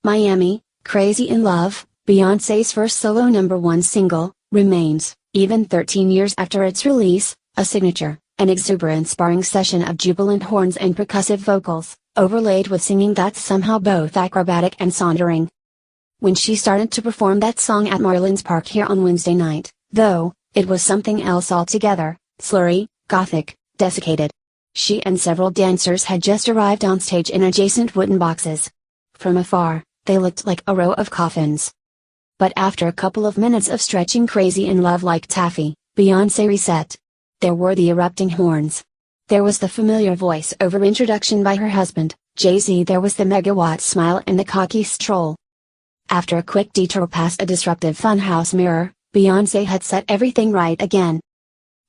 Miami, Crazy in Love, Beyoncé's first solo #1 single, remains, even 13 years after its release, a signature, an exuberant sparring session of jubilant horns and percussive vocals, overlaid with singing that's somehow both acrobatic and sauntering. When she started to perform that song at Marlins Park here on Wednesday night, though, it was something else altogether, slurry, gothic, desiccated. She and several dancers had just arrived on stage in adjacent wooden boxes. From afar, they looked like a row of coffins. But after a couple of minutes of stretching Crazy in Love like taffy, Beyoncé reset. There were the erupting horns. There was the familiar voice-over introduction by her husband, Jay-Z. There was the megawatt smile and the cocky stroll. After a quick detour past a disruptive funhouse mirror, Beyoncé had set everything right again.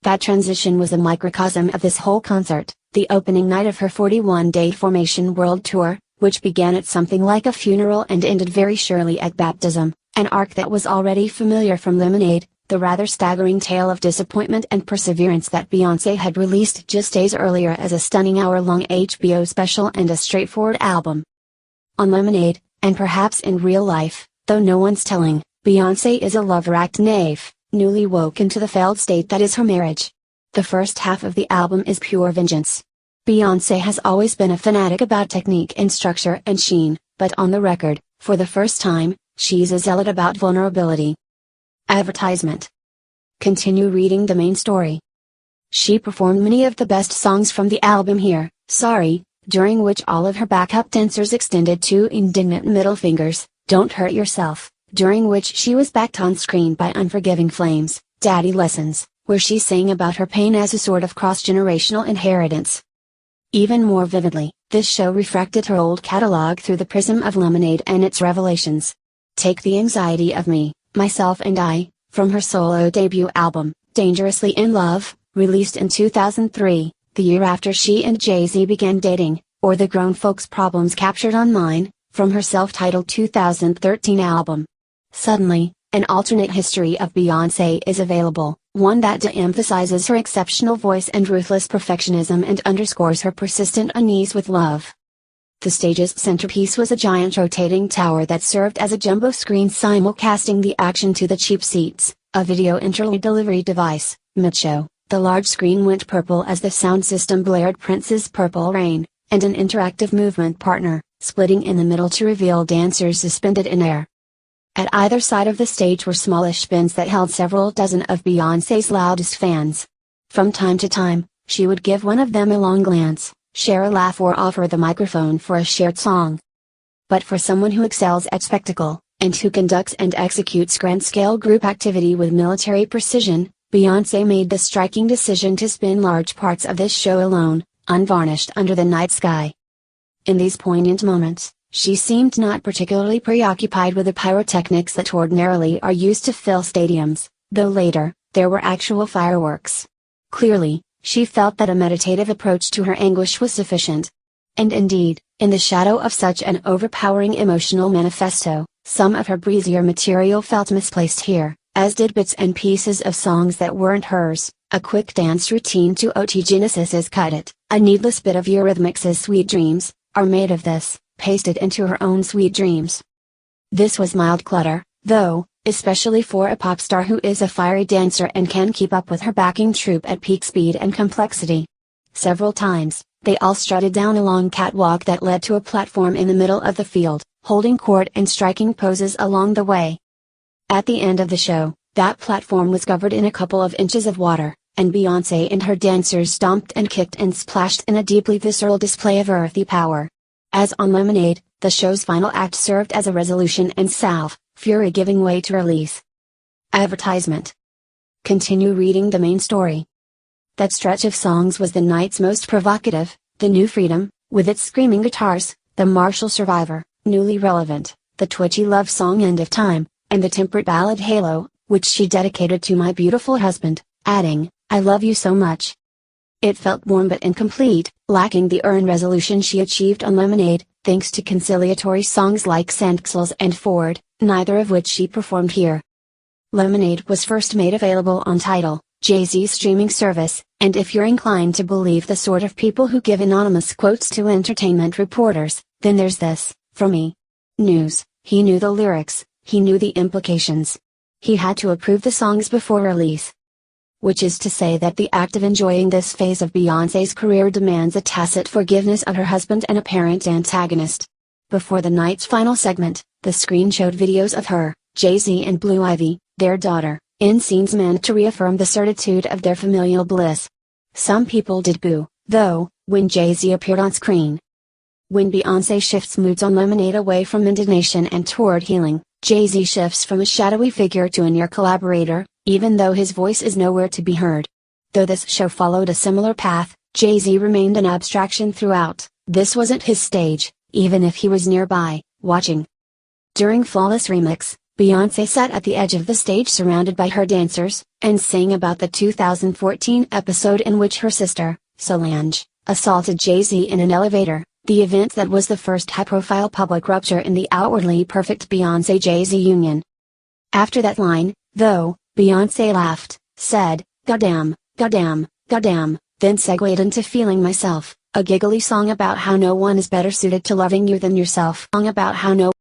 That transition was a microcosm of this whole concert, the opening night of her 41-day Formation World Tour, which began at something like a funeral and ended very surely at baptism, an arc that was already familiar from Lemonade, the rather staggering tale of disappointment and perseverance that Beyoncé had released just days earlier as a stunning hour-long HBO special and a straightforward album. On Lemonade, and perhaps in real life, though no one's telling, Beyoncé is a lover-act knave, newly woken to the failed state that is her marriage. The first half of the album is pure vengeance. Beyoncé has always been a fanatic about technique and structure and sheen, but on the record, for the first time, she's a zealot about vulnerability. Advertisement. Continue reading the main story. She performed many of the best songs from the album here, Sorry, during which all of her backup dancers extended two indignant middle fingers, Don't Hurt Yourself, during which she was backed on screen by Unforgiving Flames, Daddy Lessons, where she sang about her pain as a sort of cross-generational inheritance. Even more vividly, this show refracted her old catalog through the prism of Lemonade and its revelations. Take The Anxiety of Me, Myself and I, from her solo debut album, Dangerously in Love, released in 2003, the year after she and Jay-Z began dating, or The Grown Folks Problems Captured on Mine, from her self-titled 2013 album. Suddenly, an alternate history of Beyoncé is available, one that de-emphasizes her exceptional voice and ruthless perfectionism and underscores her persistent unease with love. The stage's centerpiece was a giant rotating tower that served as a jumbo screen simulcasting the action to the cheap seats, a video interlude delivery device. Mid-show, the large screen went purple as the sound system blared Prince's Purple Rain, and an interactive movement partner, splitting in the middle to reveal dancers suspended in air. At either side of the stage were smallish bins that held several dozen of Beyoncé's loudest fans. From time to time, she would give one of them a long glance, share a laugh or offer the microphone for a shared song. But for someone who excels at spectacle, and who conducts and executes grand-scale group activity with military precision, Beyoncé made the striking decision to spin large parts of this show alone, unvarnished under the night sky. In these poignant moments, she seemed not particularly preoccupied with the pyrotechnics that ordinarily are used to fill stadiums, though later, there were actual fireworks. Clearly, she felt that a meditative approach to her anguish was sufficient. And indeed, in the shadow of such an overpowering emotional manifesto, some of her breezier material felt misplaced here, as did bits and pieces of songs that weren't hers, a quick dance routine to OT Genesis's Cut It, a needless bit of Eurythmics' Sweet Dreams, are made of this, pasted into her own Sweet Dreams. This was mild clutter, though, especially for a pop star who is a fiery dancer and can keep up with her backing troupe at peak speed and complexity. Several times, they all strutted down a long catwalk that led to a platform in the middle of the field, holding court and striking poses along the way. At the end of the show, that platform was covered in a couple of inches of water, and Beyoncé and her dancers stomped and kicked and splashed in a deeply visceral display of earthy power. As on Lemonade, the show's final act served as a resolution and salve, fury giving way to release. Advertisement. Continue reading the main story. That stretch of songs was the night's most provocative, The New Freedom, with its screaming guitars, The Marshall Survivor, newly relevant, the twitchy love song End of Time, and the temperate ballad Halo, which she dedicated to my beautiful husband, adding, I love you so much. It felt warm but incomplete, lacking the earned resolution she achieved on Lemonade, thanks to conciliatory songs like Sandxels and Ford, neither of which she performed here. Lemonade was first made available on Tidal, Jay-Z's streaming service, and if you're inclined to believe the sort of people who give anonymous quotes to entertainment reporters, then there's this, from me. news, he knew the lyrics, he knew the implications. He had to approve the songs before release. Which is to say that the act of enjoying this phase of Beyoncé's career demands a tacit forgiveness of her husband and apparent antagonist. Before the night's final segment, the screen showed videos of her, Jay-Z and Blue Ivy, their daughter, in scenes meant to reaffirm the certitude of their familial bliss. Some people did boo, though, when Jay-Z appeared on screen. When Beyoncé shifts moods on Lemonade away from indignation and toward healing, Jay-Z shifts from a shadowy figure to a near collaborator, even though his voice is nowhere to be heard. Though this show followed a similar path, Jay-Z remained an abstraction throughout. This wasn't his stage, even if he was nearby, watching. During Flawless Remix, Beyoncé sat at the edge of the stage surrounded by her dancers, and sang about the 2014 episode in which her sister, Solange, assaulted Jay-Z in an elevator, the event that was the first high-profile public rupture in the outwardly perfect Beyoncé-Jay-Z union. After that line, though, Beyoncé laughed, said, "Goddamn, goddamn, goddamn," then segued into Feeling Myself, a giggly song about how no one is better suited to loving you than yourself. Song about how no